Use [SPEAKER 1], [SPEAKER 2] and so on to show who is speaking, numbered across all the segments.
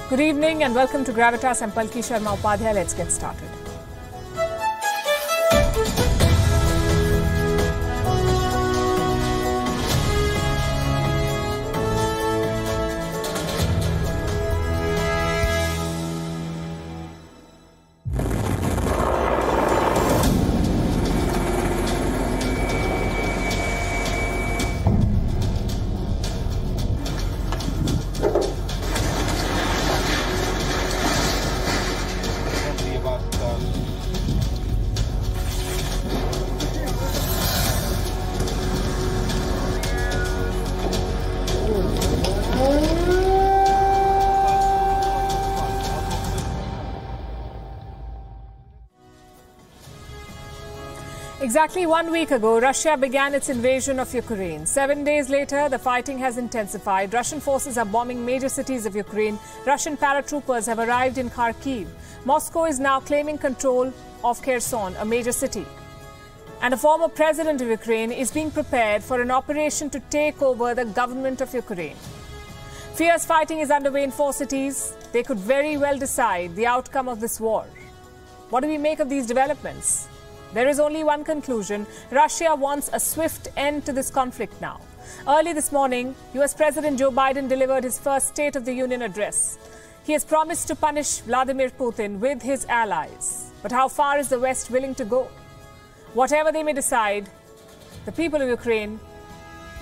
[SPEAKER 1] Good evening and welcome to Gravitas. I'm Palki, Sharma, Upadhyay. Let's get started. Exactly 1 week ago, Russia began its invasion of Ukraine. 7 days later, the fighting has intensified. Russian forces are bombing major cities of Ukraine. Russian paratroopers have arrived in Kharkiv. Moscow is now claiming control of Kherson, a major city. And a former president of Ukraine is being prepared for an operation to take over the government of Ukraine. Fierce fighting is underway in 4 cities. They could very well decide the outcome of this war. What do we make of these developments? There is only one conclusion. Russia wants a swift end to this conflict now. Early this morning, US President Joe Biden delivered his first State of the Union address. He has promised to punish Vladimir Putin with his allies. But how far is the West willing to go? Whatever they may decide, the people of Ukraine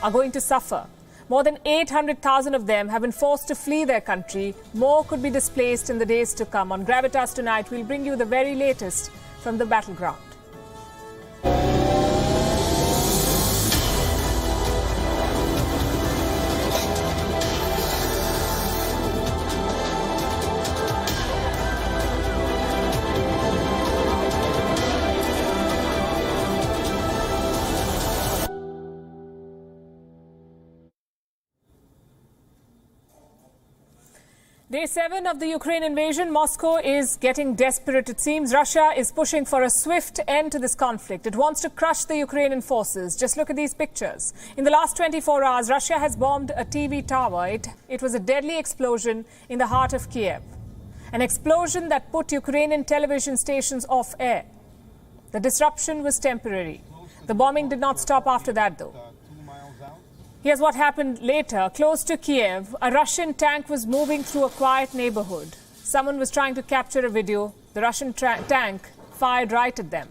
[SPEAKER 1] are going to suffer. More than 800,000 of them have been forced to flee their country. More could be displaced in the days to come. On Gravitas tonight, we'll bring you the very latest from the Battleground. Day 7 of the Ukraine invasion, Moscow is getting desperate, it seems. Russia is pushing for a swift end to this conflict. It wants to crush the Ukrainian forces. Just look at these pictures. In the last 24 hours, Russia has bombed a TV tower. It was a deadly explosion in the heart of Kiev. An explosion that put Ukrainian television stations off air. The disruption was temporary. The bombing did not stop after that, though. Here's what happened later. Close to Kiev, a Russian tank was moving through a quiet neighborhood. Someone was trying to capture a video. The Russian tank fired right at them.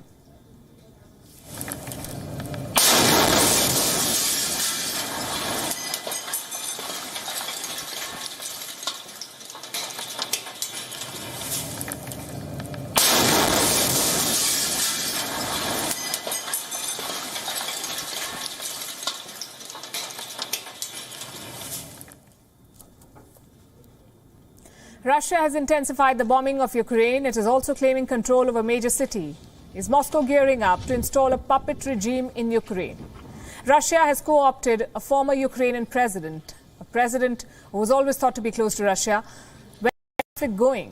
[SPEAKER 1] Russia has intensified the bombing of Ukraine. It is also claiming control of a major city. Is Moscow gearing up to install a puppet regime in Ukraine? Russia has co-opted a former Ukrainian president, a president who was always thought to be close to Russia. Where is it going?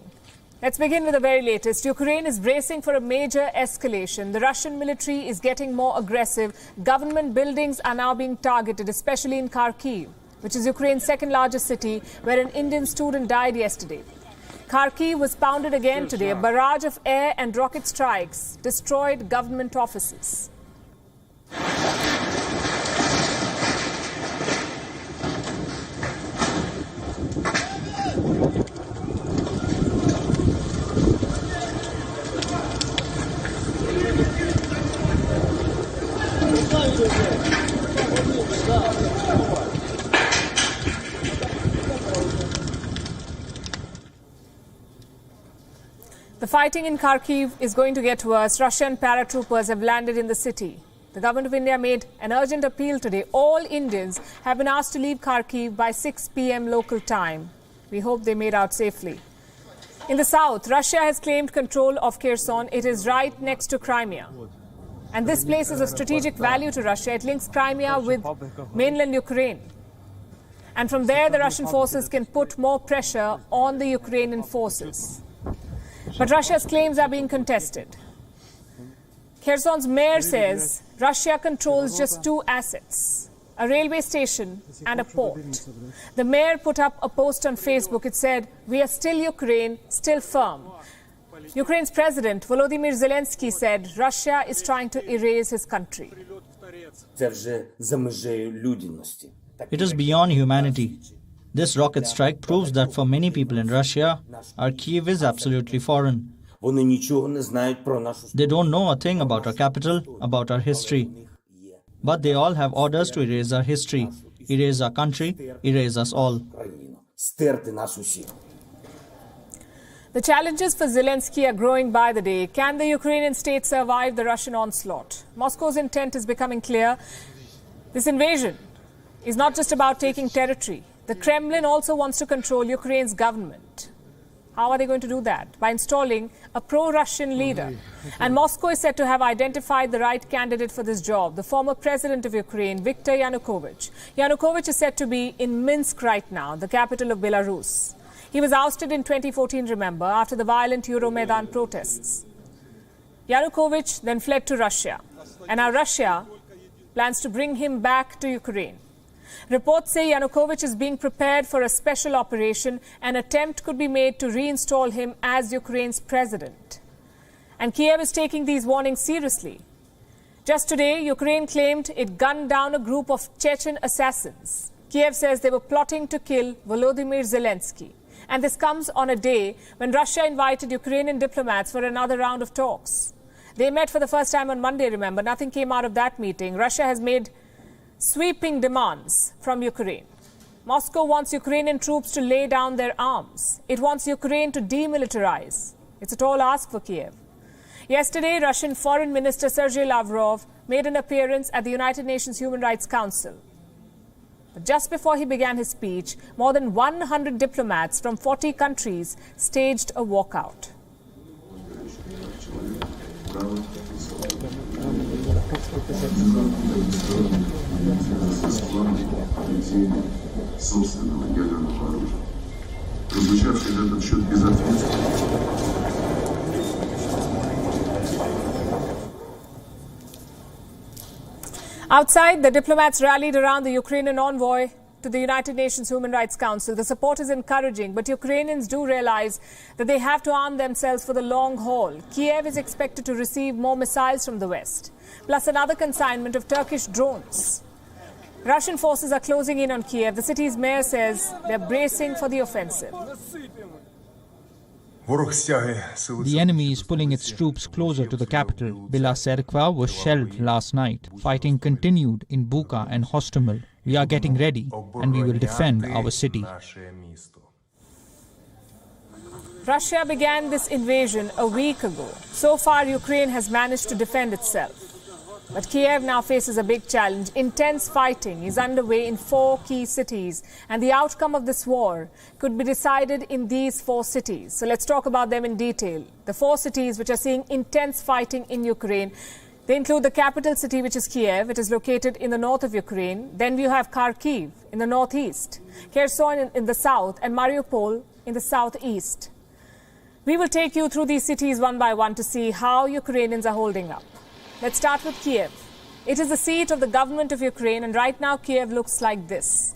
[SPEAKER 1] Let's begin with the very latest. Ukraine is bracing for a major escalation. The Russian military is getting more aggressive. Government buildings are now being targeted, especially in Kharkiv, which is Ukraine's second largest city, where an Indian student died yesterday. Kharkiv was pounded again today. A barrage of air and rocket strikes destroyed government offices. The fighting in Kharkiv is going to get worse. Russian paratroopers have landed in the city. The government of India made an urgent appeal today. All Indians have been asked to leave Kharkiv by 6 p.m. local time. We hope they made out safely. In the south, Russia has claimed control of Kherson. It is right next to Crimea. And this place is of strategic value to Russia. It links Crimea with mainland Ukraine. And from there, the Russian forces can put more pressure on the Ukrainian forces. But Russia's claims are being contested. Kherson's mayor says Russia controls just 2 assets. a railway station and a port. The mayor put up a post on Facebook. It said, "We are still Ukraine, still firm." Ukraine's President Volodymyr Zelensky said Russia is trying to erase his country.
[SPEAKER 2] It is beyond humanity. This rocket strike proves that for many people in Russia, our Kyiv is absolutely foreign. They don't know a thing about our capital, about our history. But they all have orders to erase our history, erase our country, erase us all.
[SPEAKER 1] The challenges for Zelensky are growing by the day. Can the Ukrainian state survive the Russian onslaught? Moscow's intent is becoming clear. This invasion is not just about taking territory. The Kremlin also wants to control Ukraine's government. How are they going to do that? By installing a pro-Russian leader. And Moscow is said to have identified the right candidate for this job, the former president of Ukraine, Viktor Yanukovych. Yanukovych is said to be in Minsk right now, the capital of Belarus. He was ousted in 2014, remember, after the violent Euromaidan protests. Yanukovych then fled to Russia. And now Russia plans to bring him back to Ukraine. Reports say Yanukovych is being prepared for a special operation. An attempt could be made to reinstall him as Ukraine's president. And Kiev is taking these warnings seriously. Just today, Ukraine claimed it gunned down a group of Chechen assassins. Kiev says they were plotting to kill Volodymyr Zelensky. And this comes on a day when Russia invited Ukrainian diplomats for another round of talks. They met for the first time on Monday, remember. Nothing came out of that meeting. Russia has made sweeping demands from Ukraine. Moscow wants Ukrainian troops to lay down their arms. It wants Ukraine to demilitarize. It's a tall ask for Kiev. Yesterday, Russian Foreign Minister Sergei Lavrov made an appearance at the United Nations Human Rights Council. But just before he began his speech, more than 100 diplomats from 40 countries staged a walkout. Outside, the diplomats rallied around the Ukrainian envoy to the United Nations Human Rights Council. The support is encouraging, but Ukrainians do realize that they have to arm themselves for the long haul. Kiev is expected to receive more missiles from the West, plus another consignment of Turkish drones. Russian forces are closing in on Kiev. The city's mayor says they're bracing for the offensive.
[SPEAKER 3] The enemy is pulling its troops closer to the capital. Bila Tserkva was shelled last night. Fighting continued in Bucha and Hostomel. We are getting ready and we will defend our city.
[SPEAKER 1] Russia began this invasion a week ago. So far, Ukraine has managed to defend itself. But Kiev now faces a big challenge. Intense fighting is underway in 4 key cities, and the outcome of this war could be decided in these 4 cities. So let's talk about them in detail. The 4 cities which are seeing intense fighting in Ukraine, they include the capital city, which is Kiev. It is located in the north of Ukraine. Then you have Kharkiv in the northeast, Kherson in the south, and Mariupol in the southeast. We will take you through these cities one by one to see how Ukrainians are holding up. Let's start with Kiev. It is the seat of the government of Ukraine, and right now Kiev looks like this.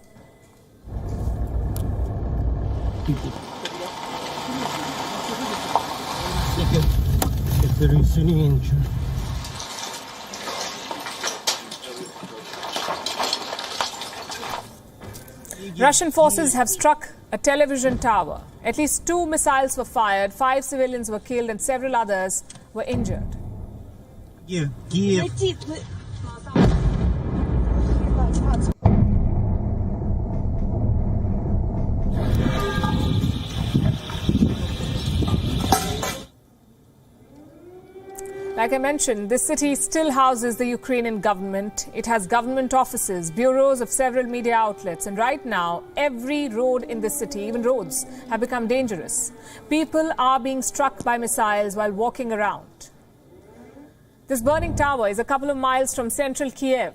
[SPEAKER 1] Russian forces have struck a television tower. At least 2 missiles were fired, 5 civilians were killed, and several others were injured. Like I mentioned, this city still houses the Ukrainian government. It has government offices, bureaus of several media outlets, and right now, every road in this city, even roads, have become dangerous. People are being struck by missiles while walking around. This burning tower is a couple of miles from central Kiev.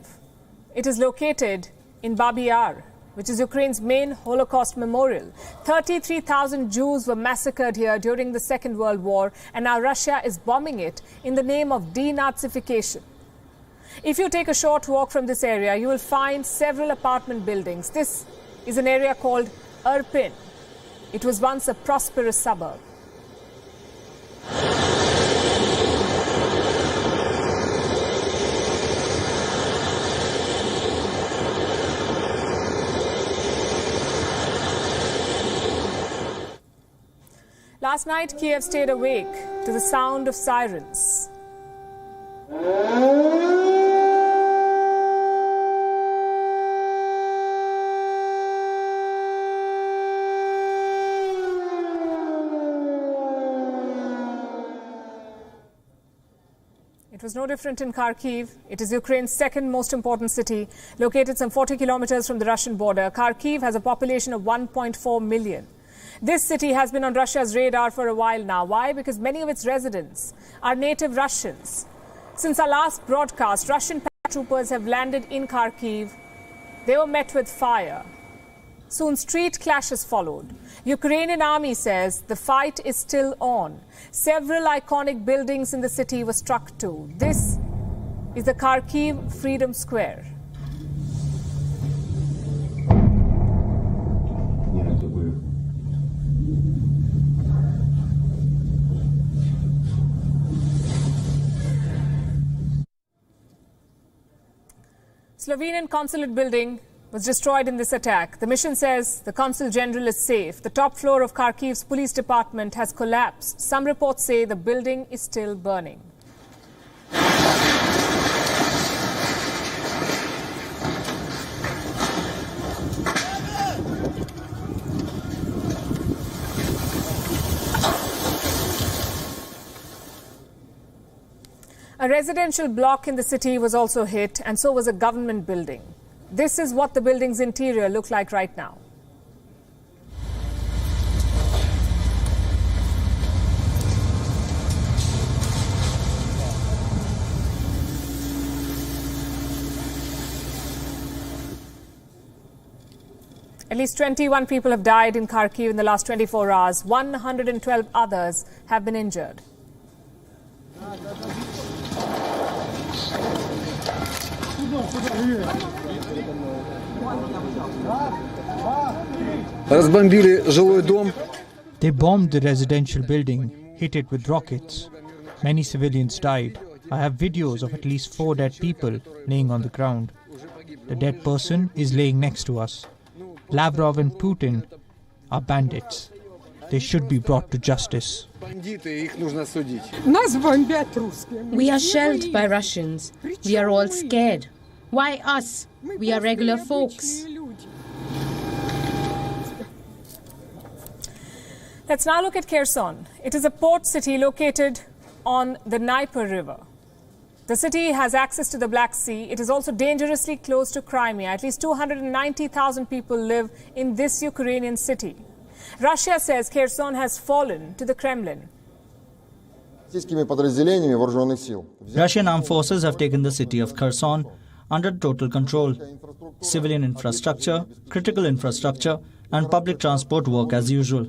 [SPEAKER 1] It is located in Babi Yar, which is Ukraine's main Holocaust memorial. 33,000 Jews were massacred here during the Second World War, and now Russia is bombing it in the name of denazification. If you take a short walk from this area, you will find several apartment buildings. This is an area called Irpin. It was once a prosperous suburb. Last night, Kiev stayed awake to the sound of sirens. It was no different in Kharkiv. It is Ukraine's second most important city, located some 40 kilometers from the Russian border. Kharkiv has a population of 1.4 million. This city has been on Russia's radar for a while now. Why? Because many of its residents are native Russians. Since our last broadcast, Russian paratroopers have landed in Kharkiv. They were met with fire. Soon street clashes followed. Ukrainian army says the fight is still on. Several iconic buildings in the city were struck too. This is the Kharkiv Freedom Square. Slovenian consulate building was destroyed in this attack. The mission says the consul general is safe. The top floor of Kharkiv's police department has collapsed. Some reports say the building is still burning. A residential block in the city was also hit, and so was a government building. This is what the building's interior looked like right now. At least 21 people have died in Kharkiv in the last 24 hours. 112 others have been injured.
[SPEAKER 3] They bombed the residential building, hit it with rockets. Many civilians died. I have videos of at least 4 dead people laying on the ground. The dead person is laying next to us. Lavrov and Putin are bandits. They should be brought to justice.
[SPEAKER 4] We are shelled by Russians. We are all scared. Why us? We are regular folks.
[SPEAKER 1] Let's now look at Kherson. It is a port city located on the Dnieper River. The city has access to the Black Sea. It is also dangerously close to Crimea. At least 290,000 people live in this Ukrainian city. Russia says Kherson has fallen to the Kremlin.
[SPEAKER 2] Russian armed forces have taken the city of Kherson under total control. Civilian infrastructure, critical infrastructure, and public transport work as usual.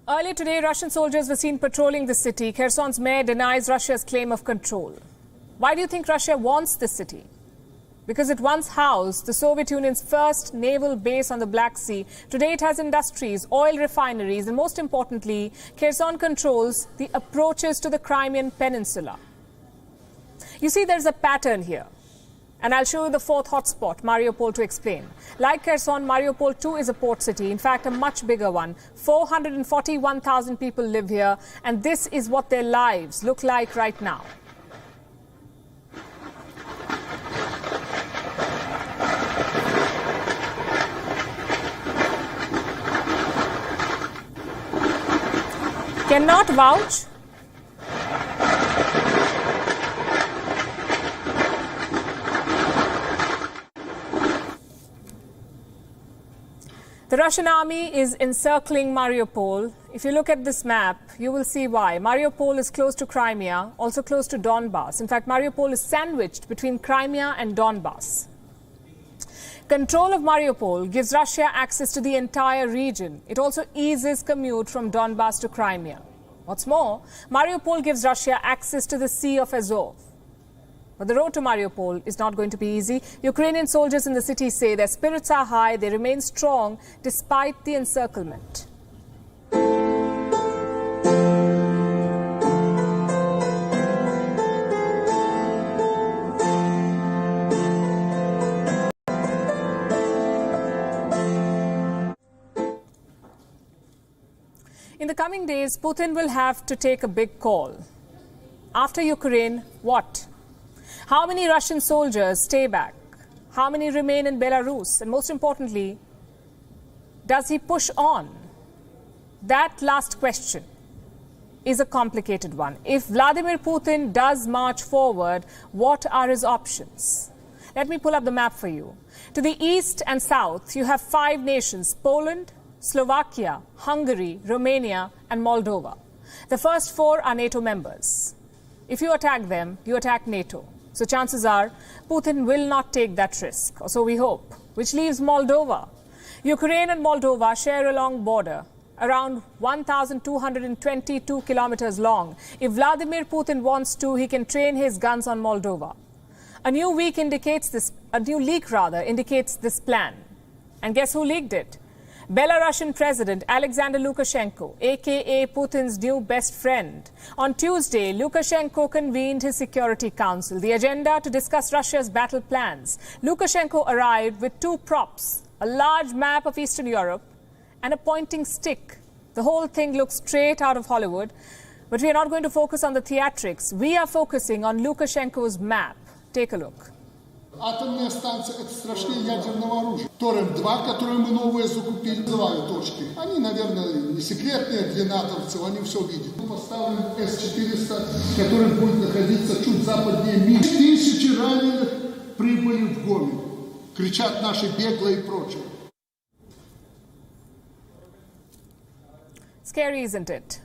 [SPEAKER 1] Earlier today, Russian soldiers were seen patrolling the city. Kherson's mayor denies Russia's claim of control. Why do you think Russia wants this city? Because it once housed the Soviet Union's first naval base on the Black Sea. Today it has industries, oil refineries, and most importantly, Kherson controls the approaches to the Crimean Peninsula. You see, there's a pattern here. And I'll show you the fourth hotspot, Mariupol, to explain. Like Kherson, Mariupol too is a port city, in fact a much bigger one. 441,000 people live here, and this is what their lives look like right now. Cannot vouch. The Russian army is encircling Mariupol. If you look at this map, you will see why. Mariupol is close to Crimea, also close to Donbass. In fact, Mariupol is sandwiched between Crimea and Donbass. Control of Mariupol gives Russia access to the entire region. It also eases commute from Donbass to Crimea. What's more, Mariupol gives Russia access to the Sea of Azov. But the road to Mariupol is not going to be easy. Ukrainian soldiers in the city say their spirits are high, they remain strong despite the encirclement. In the coming days, Putin will have to take a big call. After Ukraine, what? How many Russian soldiers stay back? How many remain in Belarus? And most importantly, does he push on? That last question is a complicated one. If Vladimir Putin does march forward, what are his options? Let me pull up the map for you. To the east and south, you have 5 nations: Poland, Slovakia, Hungary, Romania and Moldova. The first 4 are NATO members. If you attack them, you attack NATO. So chances are Putin will not take that risk, or so we hope, which leaves Moldova. Ukraine and Moldova share a long border, around 1,222 kilometers long. If Vladimir Putin wants to, he can train his guns on Moldova. A new leak indicates this plan. And guess who leaked it? Belarusian President Alexander Lukashenko, aka Putin's new best friend. On Tuesday, Lukashenko convened his Security Council, the agenda to discuss Russia's battle plans. Lukashenko arrived with 2 props, a large map of Eastern Europe and a pointing stick. The whole thing looks straight out of Hollywood, but we are not going to focus on the theatrics. We are focusing on Lukashenko's map. Take a look.
[SPEAKER 5] Атомная станция – это страшнее ядерного оружия. Торрент-2, которые мы новые закупили, называют точки. Они, наверное, не секретные для натовцев, они все видят. Мы поставим С-400, который будет находиться чуть западнее Минска. 1000 раненых прибыли в Гомель. Кричат наши беглые и прочее.
[SPEAKER 1] Scary, isn't it?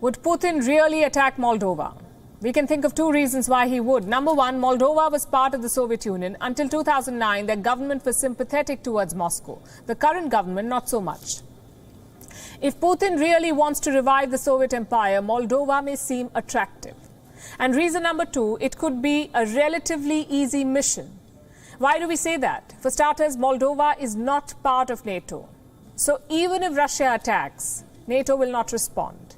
[SPEAKER 1] Would Putin really attack Moldova? We can think of 2 reasons why he would. Number one, Moldova was part of the Soviet Union. Until 2009, their government was sympathetic towards Moscow. The current government, not so much. If Putin really wants to revive the Soviet Empire, Moldova may seem attractive. And reason number 2, it could be a relatively easy mission. Why do we say that? For starters, Moldova is not part of NATO. So even if Russia attacks, NATO will not respond.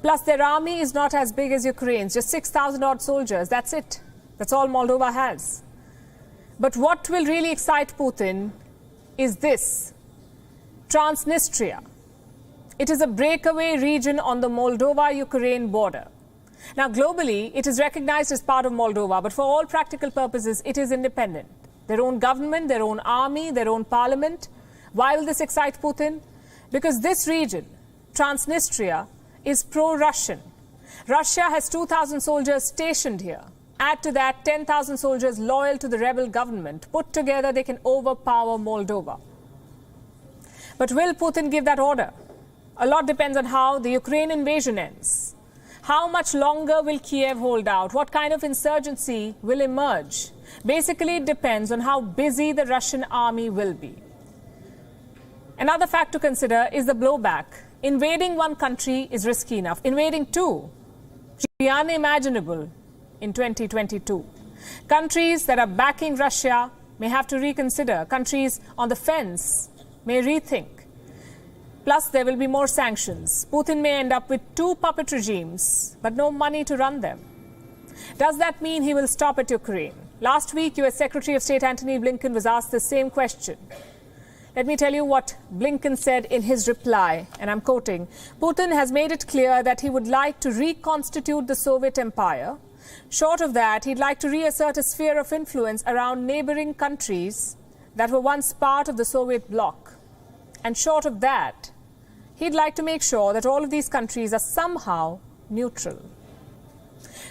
[SPEAKER 1] Plus, their army is not as big as Ukraine's, just 6,000 odd soldiers. That's it. That's all Moldova has. But what will really excite Putin is this: Transnistria. It is a breakaway region on the Moldova-Ukraine border. Now, globally, it is recognized as part of Moldova, but for all practical purposes, it is independent. Their own government, their own army, their own parliament. Why will this excite Putin? Because this region, Transnistria, is pro-Russian. Russia has 2,000 soldiers stationed here. Add to that 10,000 soldiers loyal to the rebel government. Put together, they can overpower Moldova. But will Putin give that order? A lot depends on how the Ukraine invasion ends. How much longer will Kiev hold out? What kind of insurgency will emerge? Basically, it depends on how busy the Russian army will be. Another fact to consider is the blowback. Invading one country is risky enough. Invading 2 should be unimaginable in 2022. Countries that are backing Russia may have to reconsider. Countries on the fence may rethink. Plus, there will be more sanctions. Putin may end up with 2 puppet regimes, but no money to run them. Does that mean he will stop at Ukraine? Last week, US Secretary of State Antony Blinken was asked the same question. Let me tell you what Blinken said in his reply, and I'm quoting: Putin has made it clear that he would like to reconstitute the Soviet Empire. Short of that, he'd like to reassert a sphere of influence around neighboring countries that were once part of the Soviet bloc. And short of that, he'd like to make sure that all of these countries are somehow neutral.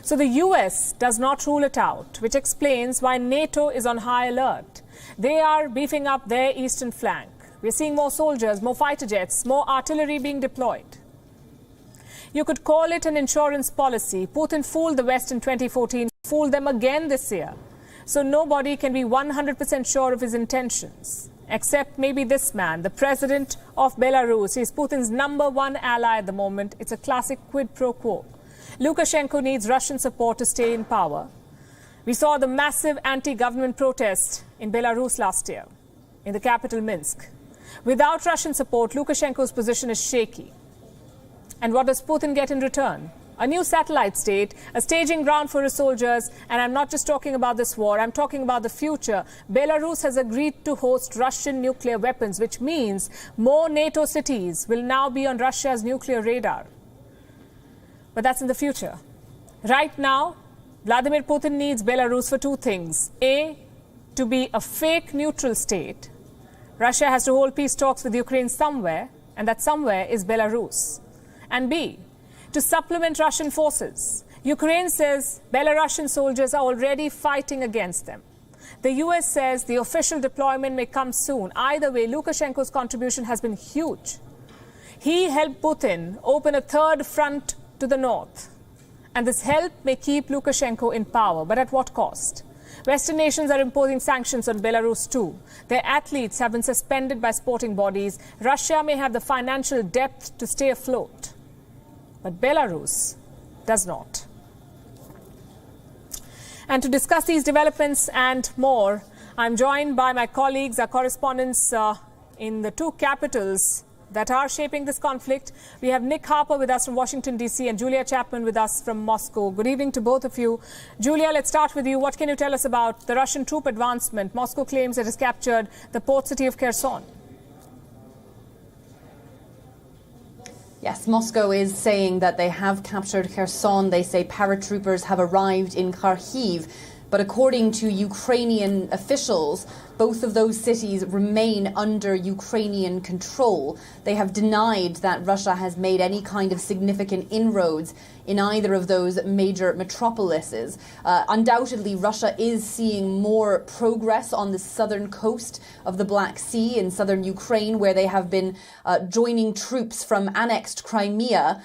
[SPEAKER 1] So the US does not rule it out, which explains why NATO is on high alert. They are beefing up their eastern flank. We're seeing more soldiers, more fighter jets, more artillery being deployed. You could call it an insurance policy. Putin fooled the West in 2014, fooled them again this year. So nobody can be 100% sure of his intentions. except maybe this man, the president of Belarus. He's Putin's #1 ally at the moment. It's a classic quid pro quo. Lukashenko needs Russian support to stay in power. We saw the massive anti-government protest in Belarus last year, in the capital Minsk. Without Russian support, Lukashenko's position is shaky. And what does Putin get in return? A new satellite state, a staging ground for his soldiers, and I'm not just talking about this war, I'm talking about the future. Belarus has agreed to host Russian nuclear weapons, which means more NATO cities will now be on Russia's nuclear radar. But that's in the future. Right now, Vladimir Putin needs Belarus for two things. A, to be a fake neutral state. Russia has to hold peace talks with Ukraine somewhere, and that somewhere is Belarus. And B, to supplement Russian forces. Ukraine says Belarusian soldiers are already fighting against them. The US says the official deployment may come soon. Either way, Lukashenko's contribution has been huge. He helped Putin open a third front to the north. And this help may keep Lukashenko in power, but at what cost? Western nations are imposing sanctions on Belarus too. Their athletes have been suspended by sporting bodies. Russia may have the financial depth to stay afloat, but Belarus does not. And to discuss these developments and more, I'm joined by my colleagues, our correspondents in the two capitals that are shaping this conflict. We have Nick Harper with us from Washington, D.C. and Julia Chapman with us from Moscow. Good evening to both of you. Julia, let's start with you. What can you tell us about the Russian troop advancement? Moscow claims it has captured the port city of Kherson.
[SPEAKER 6] Yes, Moscow is saying that they have captured Kherson. They say paratroopers have arrived in Kharkiv. But according to Ukrainian officials, both of those cities remain under Ukrainian control. They have denied that Russia has made any kind of significant inroads in either of those major metropolises. Undoubtedly, Russia is seeing more progress on the southern coast of the Black Sea in southern Ukraine, where they have been joining troops from annexed Crimea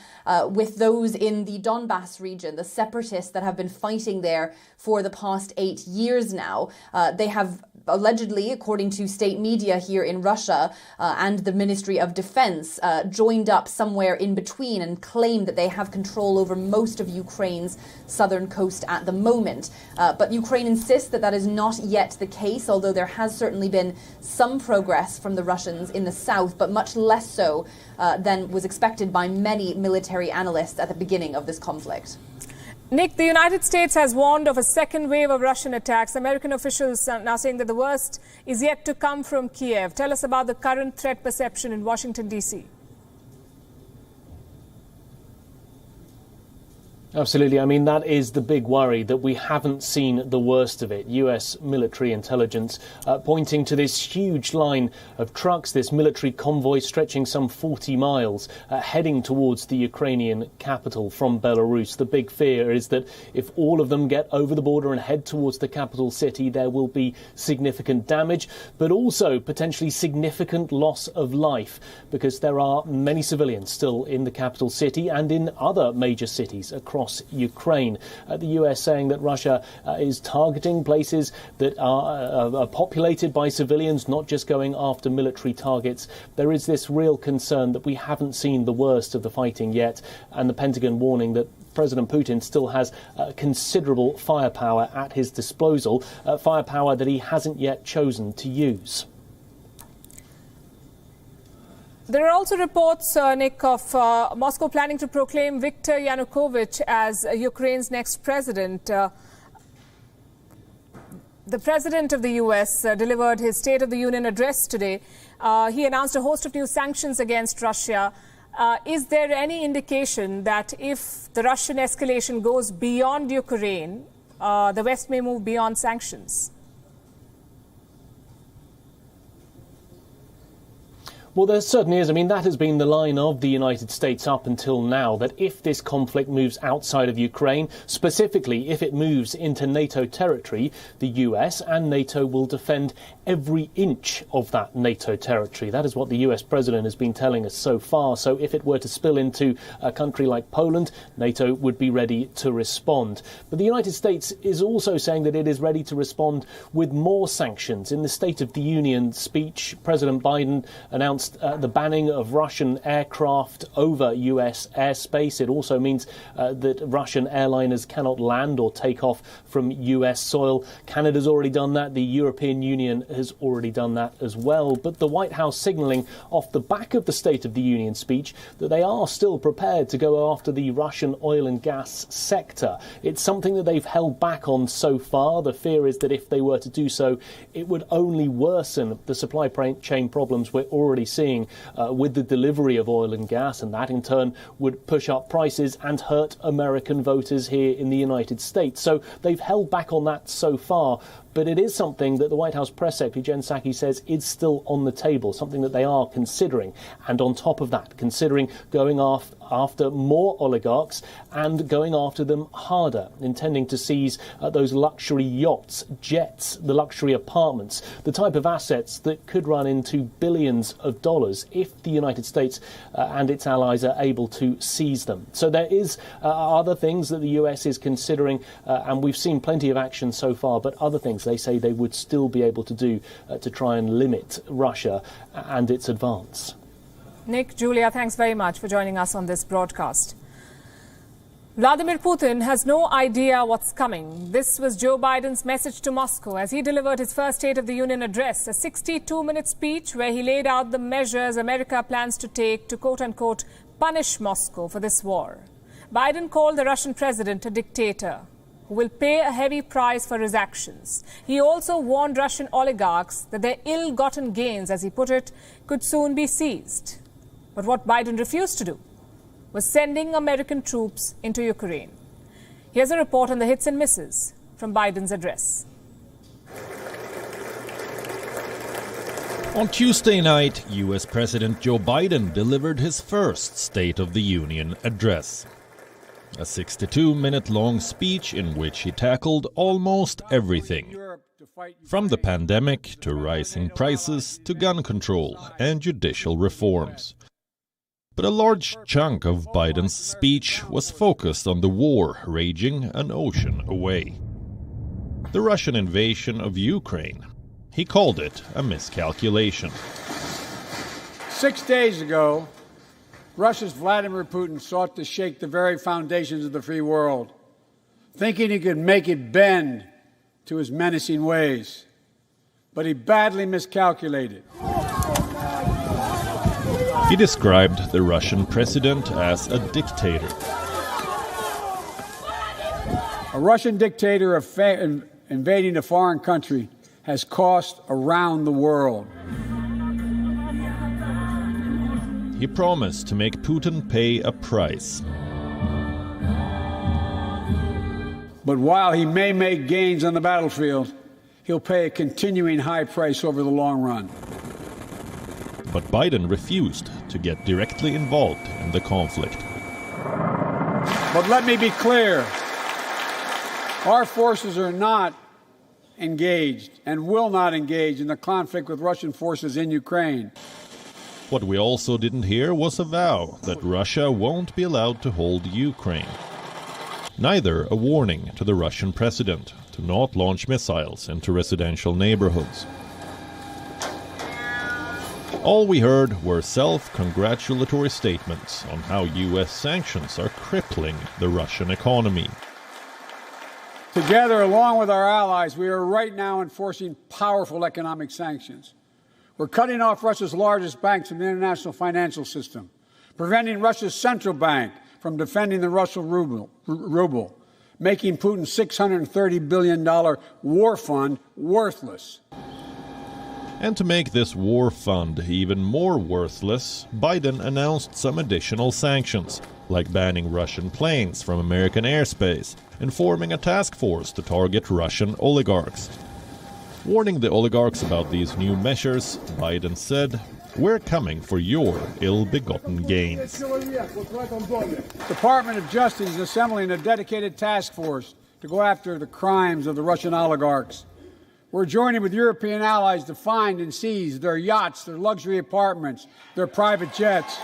[SPEAKER 6] with those in the Donbass region, the separatists that have been fighting there for the past 8 years now. They have allegedly, according to state media here in Russia and the Ministry of Defense, joined up somewhere in between and claimed that they have control over most of Ukraine's southern coast at the moment. But Ukraine insists that that is not yet the case, although there has certainly been some progress from the Russians in the south, but much less so than was expected by many military analysts at the beginning of this conflict.
[SPEAKER 1] Nick, the United States has warned of a second wave of Russian attacks. American officials are now saying that the worst is yet to come from Kiev. Tell us about the current threat perception in Washington, D.C.
[SPEAKER 7] Absolutely. I mean, that is the big worry, that we haven't seen the worst of it. US military intelligence pointing to this huge line of trucks, this military convoy stretching some 40 miles, heading towards the Ukrainian capital from Belarus. The big fear is that if all of them get over the border and head towards the capital city, there will be significant damage, but also potentially significant loss of life, because there are many civilians still in the capital city and in other major cities across Ukraine. The US saying that Russia is targeting places that are populated by civilians, not just going after military targets. There is this real concern that we haven't seen the worst of the fighting yet, and the Pentagon warning that President Putin still has considerable firepower at his disposal, firepower that he hasn't yet chosen to use.
[SPEAKER 1] There are also reports, Nick, of Moscow planning to proclaim Viktor Yanukovych as Ukraine's next president. The president of the U.S. Delivered his State of the Union address today. He announced a host of new sanctions against Russia. Is there any indication that if the Russian escalation goes beyond Ukraine, the West may move beyond sanctions?
[SPEAKER 7] Well, there certainly is. I mean, that has been the line of the United States up until now, that if this conflict moves outside of Ukraine, specifically if it moves into NATO territory, the US and NATO will defend every inch of that NATO territory. That is what the US president has been telling us so far. So if it were to spill into a country like Poland, NATO would be ready to respond. But the United States is also saying that it is ready to respond with more sanctions. In the State of the Union speech, President Biden announced the banning of Russian aircraft over US airspace. It also means that Russian airliners cannot land or take off from US soil. Canada's already done that. The European Union has already done that as well. But the White House signalling off the back of the State of the Union speech that they are still prepared to go after the Russian oil and gas sector. It's something that they've held back on so far. The fear is that if they were to do so, it would only worsen the supply chain problems we're already seeing with the delivery of oil and gas, and that in turn would push up prices and hurt American voters here in the United States. So they've held back on that so far. But it is something that the White House Press Secretary Jen Psaki says is still on the table, something that they are considering. And on top of that, considering going after more oligarchs and going after them harder, intending to seize those luxury yachts, jets, the luxury apartments, the type of assets that could run into billions of dollars if the United States and its allies are able to seize them. So there is other things that the US is considering, and we've seen plenty of action so far, but other things they say they would still be able to do to try and limit Russia and its advance.
[SPEAKER 1] Nick, Julia, thanks very much for joining us on this broadcast. Vladimir Putin has no idea what's coming. This was Joe Biden's message to Moscow as he delivered his first State of the Union address, a 62-minute speech where he laid out the measures America plans to take to quote-unquote punish Moscow for this war. Biden called the Russian president a dictator who will pay a heavy price for his actions. He also warned Russian oligarchs that their ill-gotten gains, as he put it, could soon be seized. But what Biden refused to do was sending American troops into Ukraine. Here's a report on the hits and misses from Biden's address.
[SPEAKER 8] On Tuesday night, U.S. President Joe Biden delivered his first State of the Union address. A 62-minute-long speech in which he tackled almost everything, from the pandemic to rising prices to gun control and judicial reforms. But a large chunk of Biden's speech was focused on the war raging an ocean away. The Russian invasion of Ukraine. He called it a miscalculation.
[SPEAKER 9] 6 days ago, Russia's Vladimir Putin sought to shake the very foundations of the free world, thinking he could make it bend to his menacing ways. But he badly miscalculated.
[SPEAKER 8] He described the Russian president as a dictator.
[SPEAKER 9] A Russian dictator invading a foreign country has cost around the world.
[SPEAKER 8] He promised to make Putin pay a price.
[SPEAKER 9] But while he may make gains on the battlefield, he'll pay a continuing high price over the long run.
[SPEAKER 8] But Biden refused to get directly involved in the conflict.
[SPEAKER 9] But let me be clear. Our forces are not engaged and will not engage in the conflict with Russian forces in Ukraine.
[SPEAKER 8] What we also didn't hear was a vow that Russia won't be allowed to hold Ukraine. Neither a warning to the Russian president to not launch missiles into residential neighborhoods. All we heard were self-congratulatory statements on how U.S. sanctions are crippling the Russian economy.
[SPEAKER 9] Together, along with our allies, we are right now enforcing powerful economic sanctions. We're cutting off Russia's largest banks from the international financial system, preventing Russia's central bank from defending the Russian ruble, making Putin's $630 billion war fund worthless.
[SPEAKER 8] And to make this war fund even more worthless, Biden announced some additional sanctions, like banning Russian planes from American airspace and forming a task force to target Russian oligarchs. Warning the oligarchs about these new measures, Biden said, We're coming for your ill-begotten gains.
[SPEAKER 9] Department of Justice is assembling a dedicated task force to go after the crimes of the Russian oligarchs. We're joining with European allies to find and seize their yachts, their luxury apartments, their private jets.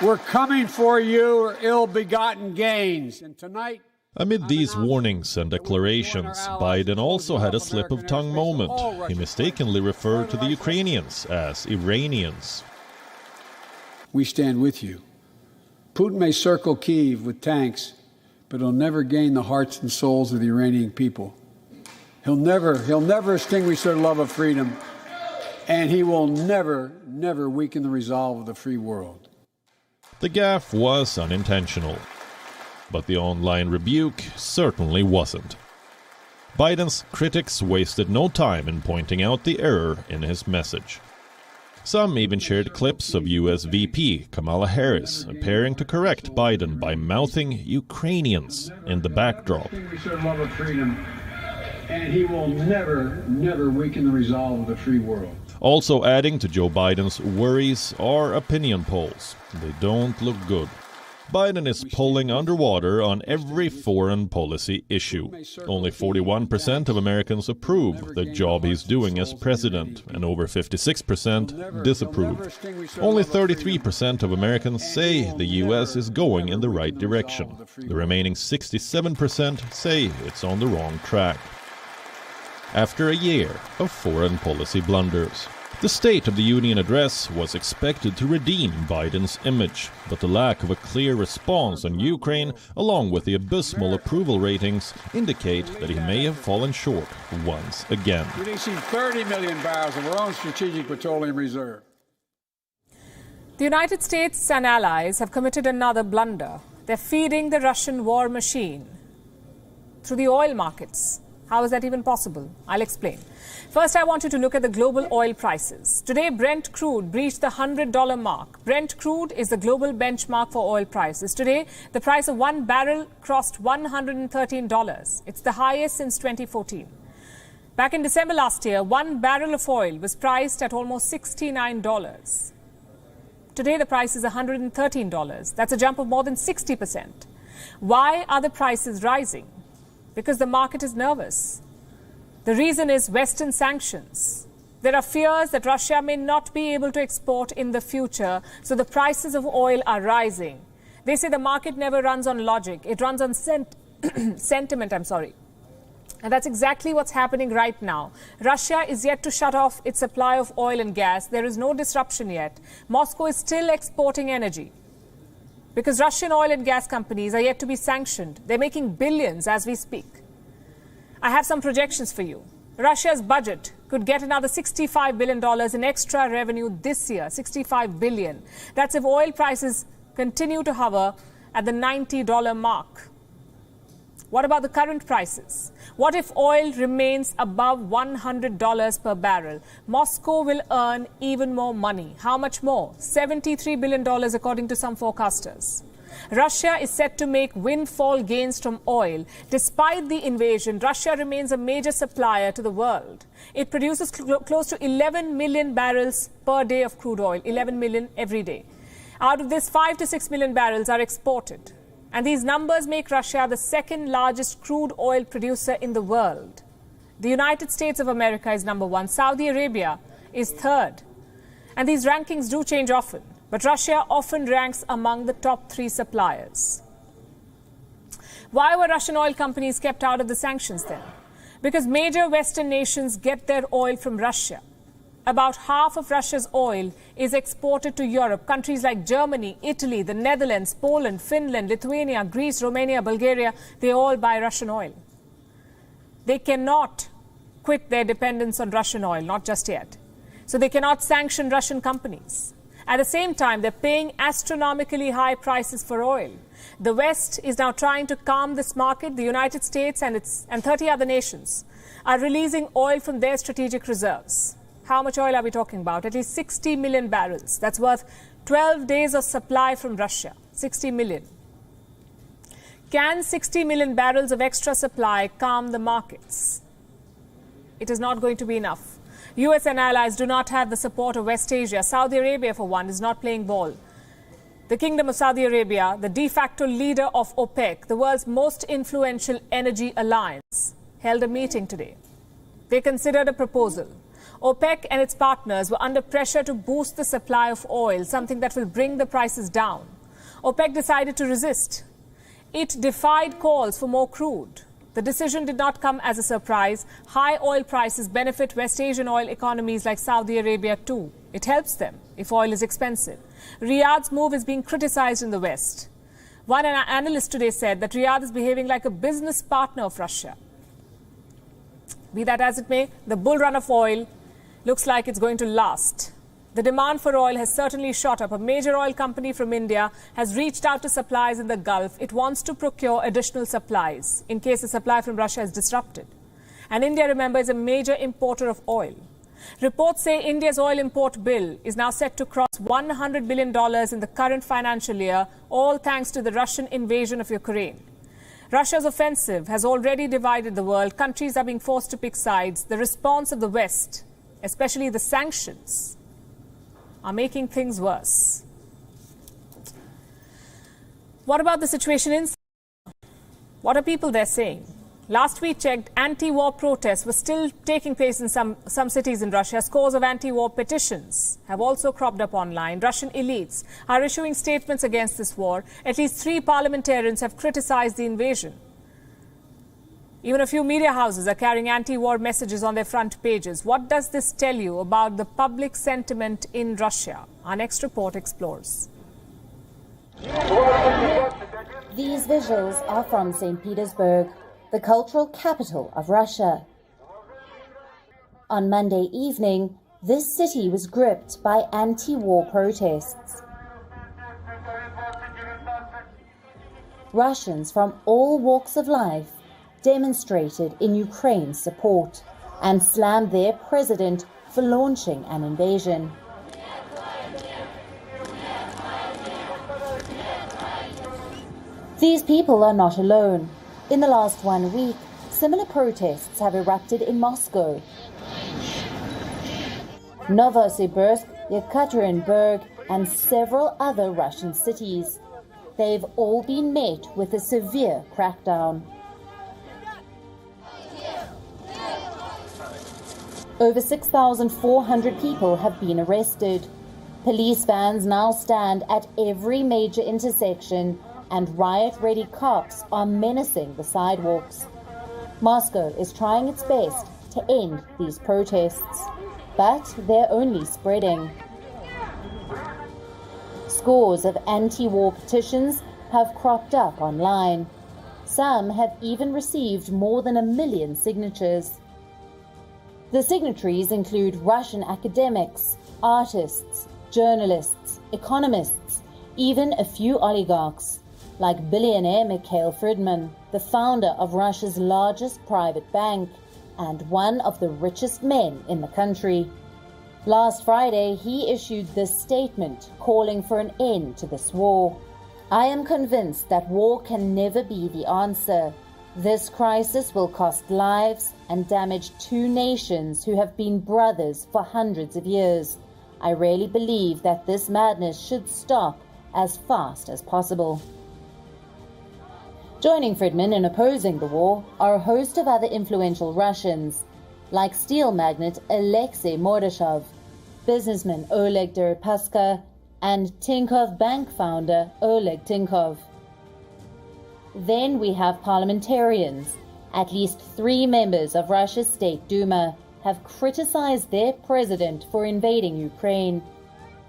[SPEAKER 9] We're coming for your ill-begotten gains. And tonight,
[SPEAKER 8] amid these warnings and declarations, Biden also had a slip-of-tongue moment. He mistakenly referred to the Ukrainians as Iranians.
[SPEAKER 9] We stand with you. Putin may circle Kyiv with tanks, but he'll never gain the hearts and souls of the Iranian people. He'll never extinguish their love of freedom, and he will never weaken the resolve of the free world.
[SPEAKER 8] The gaffe was unintentional, but the online rebuke certainly wasn't. Biden's critics wasted no time in pointing out the error in his message. Some even shared clips of U.S. VP Kamala Harris appearing to correct Biden by mouthing Ukrainians in the backdrop.
[SPEAKER 9] And he will never weaken the resolve of the free world.
[SPEAKER 8] Also adding to Joe Biden's worries are opinion polls. They don't look good. Biden is pulling underwater on every foreign policy issue. Only 41% of Americans approve the job he's doing as president, and over 56% disapprove. Only 33% of Americans say the U.S. is going in the right direction. The remaining 67% say it's on the wrong track. After a year of foreign policy blunders, the State of the Union address was expected to redeem Biden's image, but the lack of a clear response on Ukraine, along with the abysmal approval ratings, indicate that he may have fallen short once again.
[SPEAKER 9] We see 30 million barrels of our own strategic petroleum reserve.
[SPEAKER 1] The United States and allies have committed another blunder. They're feeding the Russian war machine through the oil markets. How is that even possible? I'll explain. First, I want you to look at the global oil prices. Today, Brent crude breached the $100 mark. Brent crude is the global benchmark for oil prices. Today, the price of one barrel crossed $113. It's the highest since 2014. Back in December last year, one barrel of oil was priced at almost $69. Today, the price is $113. That's a jump of more than 60%. Why are the prices rising? Because the market is nervous. The reason is Western sanctions. There are fears that Russia may not be able to export in the future, so the prices of oil are rising. They say the market never runs on logic. It runs on sentiment, And that's exactly what's happening right now. Russia is yet to shut off its supply of oil and gas. There is no disruption yet. Moscow is still exporting energy, because Russian oil and gas companies are yet to be sanctioned. They're making billions as we speak. I have some projections for you. Russia's budget could get another $65 billion in extra revenue this year, $65 billion. That's if oil prices continue to hover at the $90 mark. What about the current prices? What if oil remains above $100 per barrel? Moscow will earn even more money. How much more? $73 billion according to some forecasters. Russia is set to make windfall gains from oil. Despite the invasion, Russia remains a major supplier to the world. It produces close to 11 million barrels per day of crude oil, 11 million every day. Out of this, 5 to 6 million barrels are exported. And these numbers make Russia the second largest crude oil producer in the world. The United States of America is number one. Saudi Arabia is third. And these rankings do change often. But Russia often ranks among the top 3 suppliers. Why were Russian oil companies kept out of the sanctions then? Because major Western nations get their oil from Russia. About half of Russia's oil is exported to Europe. Countries like Germany, Italy, the Netherlands, Poland, Finland, Lithuania, Greece, Romania, Bulgaria, they all buy Russian oil. They cannot quit their dependence on Russian oil, not just yet. So they cannot sanction Russian companies. At the same time, they're paying astronomically high prices for oil. The West is now trying to calm this market. The United States and 30 other nations are releasing oil from their strategic reserves. How much oil are we talking about? At least 60 million barrels. That's worth 12 days of supply from Russia. 60 million. Can 60 million barrels of extra supply calm the markets? It is not going to be enough. US and allies do not have the support of West Asia. Saudi Arabia, for one, is not playing ball. The Kingdom of Saudi Arabia, the de facto leader of OPEC, the world's most influential energy alliance, held a meeting today. They considered a proposal. OPEC and its partners were under pressure to boost the supply of oil, something that will bring the prices down. OPEC decided to resist. It defied calls for more crude. The decision did not come as a surprise. High oil prices benefit West Asian oil economies like Saudi Arabia too. It helps them if oil is expensive. Riyadh's move is being criticized in the West. One analyst today said that Riyadh is behaving like a business partner of Russia. Be that as it may, the bull run of oil looks like it's going to last. The demand for oil has certainly shot up. A major oil company from India has reached out to suppliers in the Gulf. It wants to procure additional supplies in case the supply from Russia is disrupted. And India, remember, is a major importer of oil. Reports say India's oil import bill is now set to cross $100 billion in the current financial year, all thanks to the Russian invasion of Ukraine. Russia's offensive has already divided the world. Countries are being forced to pick sides. The response of the West, especially the sanctions, are making things worse. What about the situation in Syria? What are people there saying? Last we checked, anti-war protests were still taking place in some cities in Russia. Scores of anti-war petitions have also cropped up online. Russian elites are issuing statements against this war. At least 3 parliamentarians have criticized the invasion. Even a few media houses are carrying anti-war messages on their front pages. What does this tell you about the public sentiment in Russia? Our next report explores.
[SPEAKER 10] These visuals are from St. Petersburg, the cultural capital of Russia. On Monday evening, this city was gripped by anti-war protests. Russians from all walks of life demonstrated in Ukraine's support and slammed their president for launching an invasion. These people are not alone. In the last 1 week, similar protests have erupted in Moscow, Novosibirsk, Yekaterinburg, and several other Russian cities. They've all been met with a severe crackdown. Over 6,400 people have been arrested. Police vans now stand at every major intersection, and riot-ready cops are menacing the sidewalks. Moscow is trying its best to end these protests, but they're only spreading. Scores of anti-war petitions have cropped up online. Some have even received more than 1 million signatures. The signatories include Russian academics, artists, journalists, economists, even a few oligarchs, like billionaire Mikhail Friedman, the founder of Russia's largest private bank and one of the richest men in the country. Last Friday, he issued this statement calling for an end to this war. "I am convinced that war can never be the answer. This crisis will cost lives and damage 2 nations who have been brothers for hundreds of years. I really believe that this madness should stop as fast as possible." Joining Friedman in opposing the war are a host of other influential Russians, like steel magnate Alexei Mordashov, businessman Oleg Deripaska, and Tinkoff Bank founder Oleg Tinkov. Then we have parliamentarians. At least 3 members of Russia's State Duma have criticized their president for invading Ukraine.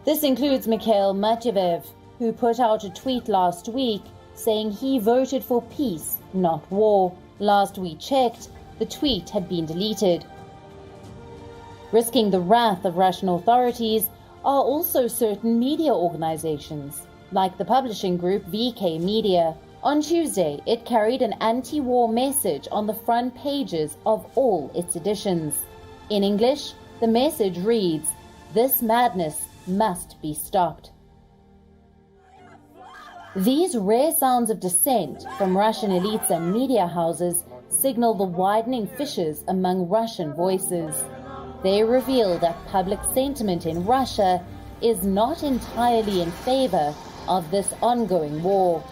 [SPEAKER 10] This includes Mikhail Matveyev, who put out a tweet last week saying he voted for peace, not war. Last we checked, the tweet had been deleted. Risking the wrath of Russian authorities are also certain media organizations, like the publishing group VK Media. On Tuesday, it carried an anti-war message on the front pages of all its editions. In English, the message reads, "This madness must be stopped." These rare sounds of dissent from Russian elites and media houses signal the widening fissures among Russian voices. They reveal that public sentiment in Russia is not entirely in favor of this ongoing war,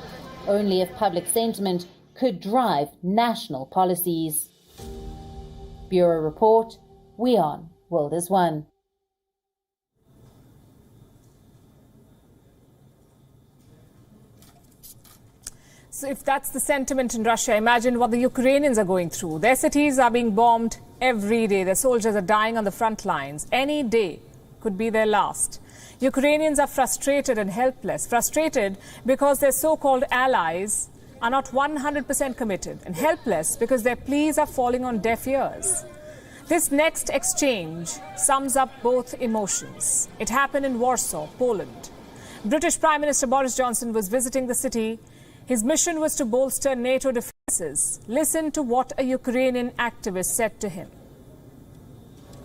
[SPEAKER 10] only if public sentiment could drive national policies. Bureau Report, WION, World is One.
[SPEAKER 1] So if that's the sentiment in Russia, imagine what the Ukrainians are going through. Their cities are being bombed every day. Their soldiers are dying on the front lines. Any day could be their last. Ukrainians are frustrated and helpless. Frustrated because their so-called allies are not 100% committed, and helpless because their pleas are falling on deaf ears. This next exchange sums up both emotions. It happened in Warsaw, Poland. British Prime Minister Boris Johnson was visiting the city. His mission was to bolster NATO defences. Listen to what a Ukrainian activist said to him.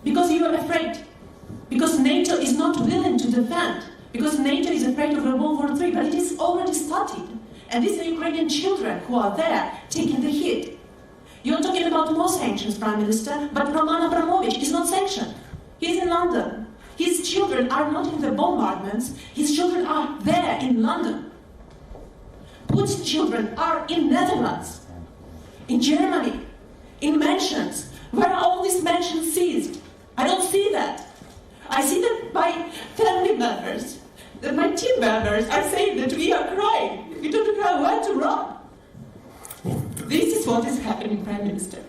[SPEAKER 11] Because you are afraid. Because NATO is not willing to defend. Because NATO is afraid of World War III. But it is already started. And these are Ukrainian children who are there taking the hit. You're talking about more sanctions, Prime Minister, but Roman Abramovich is not sanctioned. He's in London. His children are not in the bombardments. His children are there in London. Putin's children are in Netherlands, in Germany, in mansions. Where are all these mansions seized? I don't see that. I see that my family members, that my team members are saying that we are crying. We don't know where to run. This is what is happening, Prime Minister.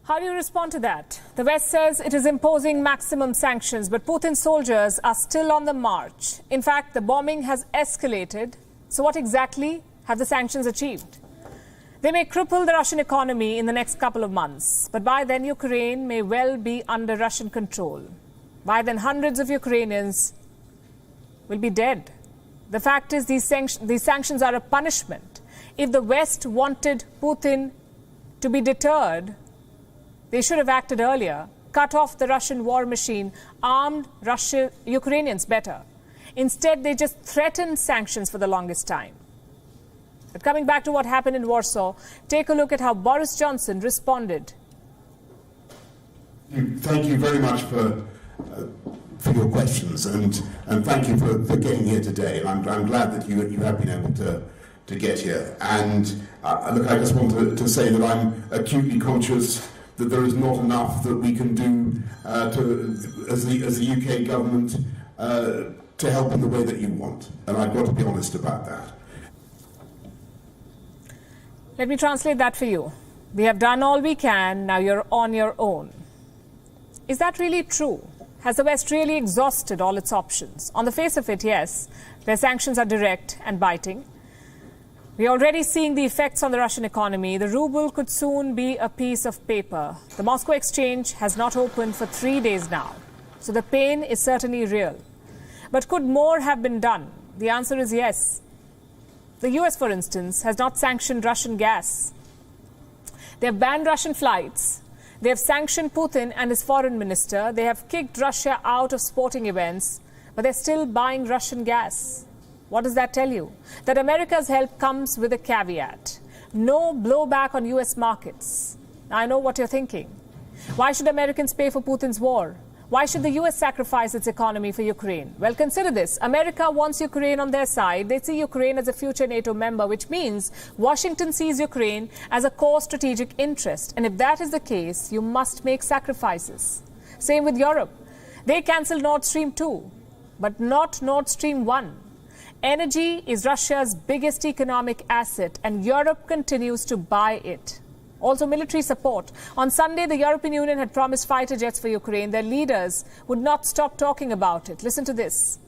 [SPEAKER 1] How do you respond to that? The West says it is imposing maximum sanctions, but Putin's soldiers are still on the march. In fact, the bombing has escalated. So what exactly have the sanctions achieved? They may cripple the Russian economy in the next couple of months, but by then Ukraine may well be under Russian control. By then hundreds of Ukrainians will be dead. The fact is these sanctions are a punishment. If the West wanted Putin to be deterred, they should have acted earlier, cut off the Russian war machine, armed Ukrainians better. Instead, they just threatened sanctions for the longest time. But coming back to what happened in Warsaw, take a look at how Boris Johnson responded.
[SPEAKER 12] Thank you very much for your questions, and thank you for getting here today. And I'm glad that you have been able to get here. And look, I just want to say that I'm acutely conscious that there is not enough that we can do as the UK government to help in the way that you want. And I've got to be honest about that.
[SPEAKER 1] Let me translate that for you. We have done all we can, now you're on your own. Is that really true? Has the West really exhausted all its options? On the face of it, yes. Their sanctions are direct and biting. We are already seeing the effects on the Russian economy. The ruble could soon be a piece of paper. The Moscow exchange has not opened for 3 days now. So the pain is certainly real. But could more have been done? The answer is yes. The US, for instance, has not sanctioned Russian gas. They have banned Russian flights. They have sanctioned Putin and his foreign minister. They have kicked Russia out of sporting events, but they're still buying Russian gas. What does that tell you? That America's help comes with a caveat. No blowback on US markets. Now, I know what you're thinking. Why should Americans pay for Putin's war? Why should the US sacrifice its economy for Ukraine? Well, consider this. America wants Ukraine on their side. They see Ukraine as a future NATO member, which means Washington sees Ukraine as a core strategic interest. And if that is the case, you must make sacrifices. Same with Europe. They cancelled Nord Stream 2, but not Nord Stream 1. Energy is Russia's biggest economic asset, and Europe continues to buy it. Also, military support. On Sunday, the European Union had promised fighter jets for Ukraine. Their leaders would not stop talking about it. Listen to this.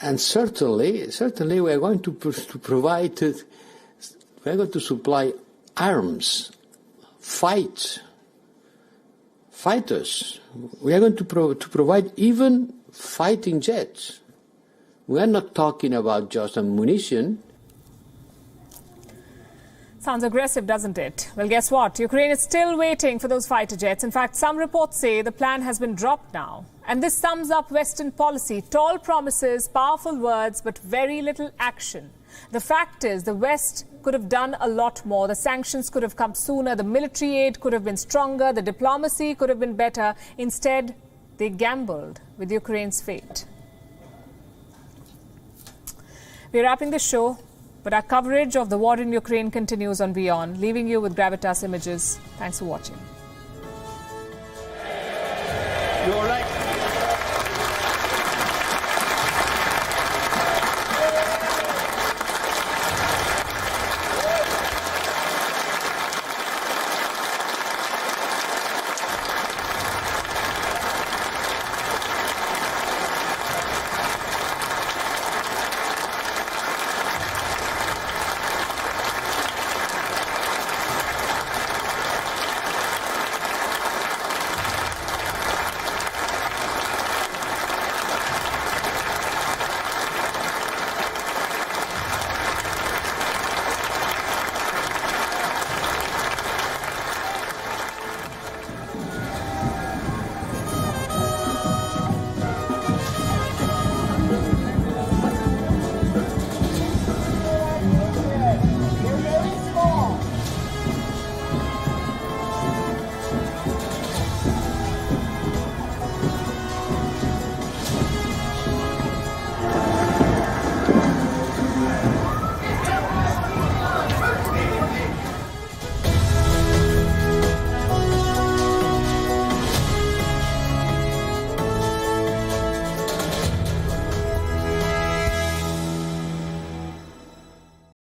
[SPEAKER 13] And certainly, we are going to provide, we are going to supply arms, fighters. We are going to provide even fighting jets. We are not talking about just ammunition.
[SPEAKER 1] Sounds aggressive, doesn't it? Well, guess what? Ukraine is still waiting for those fighter jets. In fact, some reports say the plan has been dropped now. And this sums up Western policy. Tall promises, powerful words, but very little action. The fact is, the West could have done a lot more. The sanctions could have come sooner. The military aid could have been stronger. The diplomacy could have been better. Instead, they gambled with Ukraine's fate. We're wrapping the show, but our coverage of the war in Ukraine continues on WION, leaving you with Gravitas images. Thanks for watching.